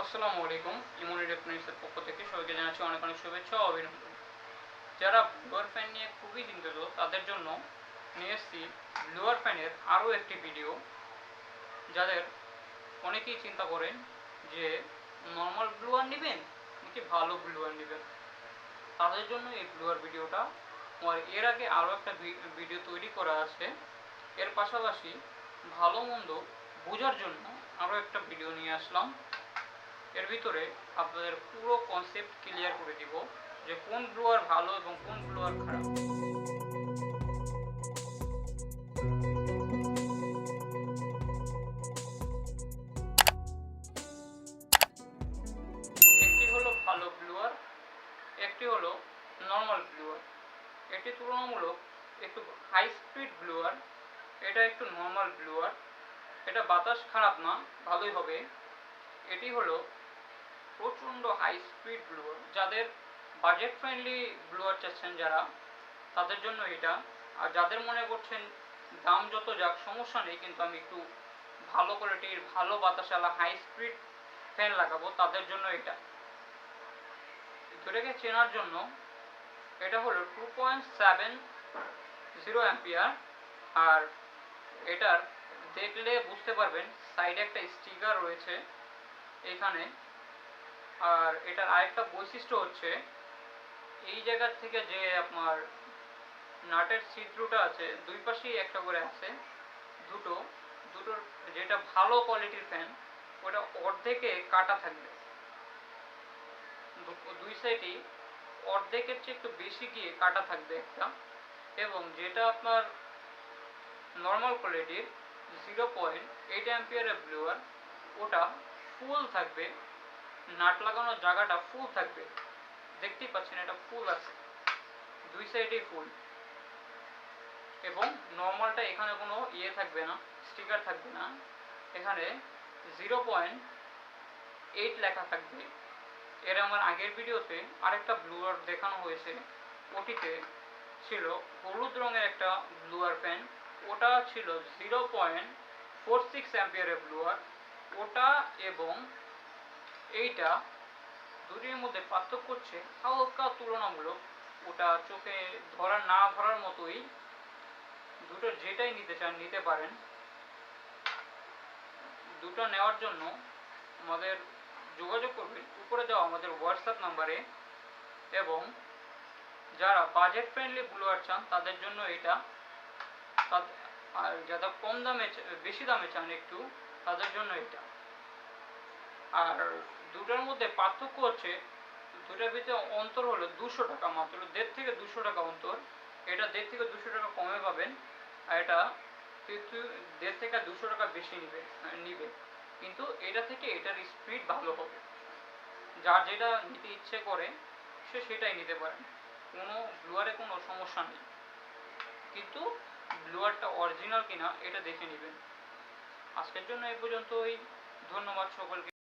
আসসালামু আলাইকুম। ইমন ইলেকট্রনিক্সের পক্ষ থেকে সবাইকে জানাচ্ছি অনেক অনেক শুভেচ্ছা ও অভিনন্দন। যারা ব্লুয়ার ফ্যান নিয়ে খুবই চিন্তিত তাদের জন্য নিয়ে এসেছি ব্লুয়ার ফ্যানের আরও একটি ভিডিও। যাদের অনেকেই চিন্তা করেন যে নর্মাল ব্লুয়ার নেবেন নাকি ভালো ব্লুয়ার নেবেন, তাদের জন্য এই ব্লুয়ার ভিডিওটা। আর এর আগে আরও একটা ভিডিও তৈরি করা আছে। এর পাশাপাশি ভালো মন্দ বোঝার জন্য আরও একটা ভিডিও নিয়ে আসলাম। এর ভিতরে আপনাদের পুরো কনসেপ্ট ক্লিয়ার করে দিব যে কোন ব্লুয়ার ভালো এবং কোন ব্লুয়ার খারাপ। একটি হলো ভালো ব্লুয়ার, একটি হলো নর্মাল ব্লুয়ার। এটি তুলনামূলক একটু হাই স্পিড ব্লুয়ার, এটা একটু নর্মাল ব্লুয়ার। এটা বাতাস খারাপ না, ভালোই হবে। এটি হলো প্রচণ্ড হাই স্পিড ব্লুয়ার। যাদের বাজেট ফ্রেন্ডলি ব্লুয়ার চাচ্ছেন যারা, তাদের জন্য এটা। আর যাদের মনে করছেন দাম যত যাক সমস্যা নেই, কিন্তু আমি একটু ভালো কোয়ালিটির ভালো বাতাসালা হাই স্পিড ফ্যান লাগাবো, তাদের জন্য এটা। দুটাকে চেনার জন্য এটা হলো 2.70 অ্যাম্পিয়ার। আর এটার দেখলে বুঝতে পারবেন সাইডে একটা স্টিকার রয়েছে এখানে। আর এটার আরেকটা বৈশিষ্ট্য হচ্ছে এই জায়গার থেকে যে আপনার নাটের ছিদ্রটা আছে দুই পাশেই একটা করে আছে, দুটোর যেটা ভালো কোয়ালিটির ফ্যান ওটা অর্ধেকে কাটা থাকবে, দুই সাইডেই অর্ধেকের চেয়ে একটু বেশি গিয়ে কাটা থাকবে একটা। এবং যেটা আপনার নর্মাল কোয়ালিটির 0.8 অ্যাম্পিয়ারের ব্লুয়ার, ওটা ফুল থাকবে, নাট লাগানোর জায়গাটা ফুল থাকবে। দেখতেই পাচ্ছেন এটা ফুল আছে, দুই সাইডেই ফুল। এবং নর্মালটা এখানে কোনো ইয়ে থাকবে না, স্টিকার থাকবে না, এখানে 0.8 লেখা থাকবে। এর আমার আগের ভিডিওতে আরেকটা ব্লুয়ার দেখানো হয়েছে, ওটিতে ছিল হলুদ রঙের একটা ব্লুয়ার ফ্যান, ওটা ছিল 0.46 অ্যাম্পিয়ারের ব্লুয়ার। ওটা এবং এইটা দুটির মধ্যে পার্থক্য হচ্ছে হালকা তুলনামূলক, ওটা চোখে ধরা না ধরার মতোই। দুটো যেটাই নিতে চান নিতে পারেন। দুটো নেওয়ার জন্য আমাদের যোগাযোগ করবেন উপরে দেওয়া আমাদের হোয়াটসঅ্যাপ নাম্বারে। এবং যারা বাজেট ফ্রেন্ডলি ব্লুয়ার চান তাদের জন্য এটা, আর যারা কম দামে বেশি দামে চান একটু, তাদের জন্য এটা। আর দুটোর মধ্যে পার্থক্য হচ্ছে দুটোর ভিতরে অন্তর হলো 200 টাকা, মাত্র 1.5 থেকে 200 টাকা অন্তর। এটা 1.5 থেকে 200 টাকা কমে পাবেন, আর এটা 1.5 থেকে 200 টাকা বেশি নিবে। কিন্তু এটা থেকে এটার স্পিড ভালো হবে। যার যেটা নিতে ইচ্ছে করে সে সেটাই নিতে পারেন, কোনো ব্লুয়ারে কোনো সমস্যা নেই। কিন্তু ব্লুয়ারটা অরিজিনাল কিনা এটা দেখে নেবেন। আজকের জন্য এই পর্যন্তই। ধন্যবাদ সকলকে।